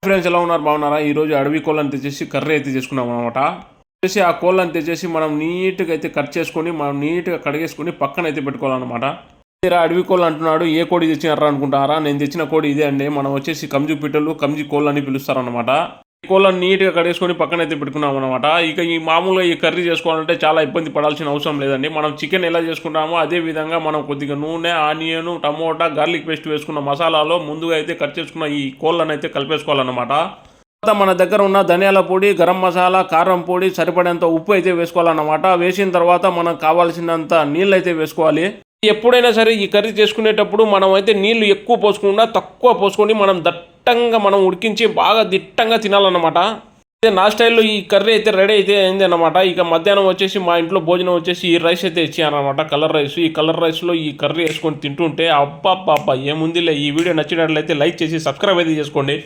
Friends ఎలా ఉన్నారు, బాగున్నారా? ఈరోజు అడవి కోళ్ళని తెచ్చేసి కర్రీ అయితే చేసుకున్నాం అనమాట. తెచ్చేసి ఆ కోళ్ళని తెచ్చేసి మనం నీట్గా అయితే కట్ చేసుకొని మనం నీట్గా కడిగేసుకొని పక్కన అయితే పెట్టుకోవాలన్నమాట. అడవి కోళ్ళు అంటున్నాడు, ఏ కోడి తెచ్చినారా అనుకుంటారా? నేను తెచ్చిన కోడి ఇదే అండి. మనం వచ్చేసి కంజు పిట్టలు కంజి కోళ్ళు అని పిలుస్తారనమాట. ఈ కోళ్ళని నీట్గా కడిగేసుకొని పక్కన అయితే పెట్టుకున్నాం అనమాట. ఇక ఈ మామూలుగా ఈ కర్రీ చేసుకోవాలంటే చాలా ఇబ్బంది పడాల్సిన అవసరం లేదండి. మనం చికెన్ ఎలా చేసుకుంటామో అదే విధంగా మనం కొద్దిగా నూనె, ఆనియన్, టమోటా, గార్లిక్ పేస్ట్ వేసుకున్న మసాలాలో ముందుగా అయితే కట్ చేసుకున్న ఈ కోళ్ళని అయితే కలిపేసుకోవాలన్నమాట. తర్వాత మన దగ్గర ఉన్న ధనియాల పొడి, గరం మసాలా, కారం పొడి, సరిపడేంత ఉప్పు అయితే వేసుకోవాలన్నమాట. వేసిన తర్వాత మనకు కావాల్సినంత నీళ్ళు అయితే వేసుకోవాలి. ఎప్పుడైనా సరే ఈ కర్రీ చేసుకునేటప్పుడు మనం అయితే నీళ్లు ఎక్కువ పోసుకుండా తక్కువ పోసుకొని మనం దట్టంగా మనం ఉడికించి బాగా దిట్టంగా తినాలన్నమాట. అయితే నా స్టైల్లో ఈ కర్రీ అయితే రెడీ అయితే అయింది అన్నమాట. ఇక మధ్యాహ్నం వచ్చేసి మా ఇంట్లో భోజనం వచ్చేసి ఈ రైస్ అయితే ఇచ్చారనమాట, కలర్ రైస్. ఈ కలర్ రైస్లో ఈ కర్రీ వేసుకొని తింటుంటే అబ్బా ఏముందిలే. ఈ వీడియో నచ్చినట్లయితే లైక్ చేసి సబ్స్క్రైబ్ అయితే చేసుకోండి.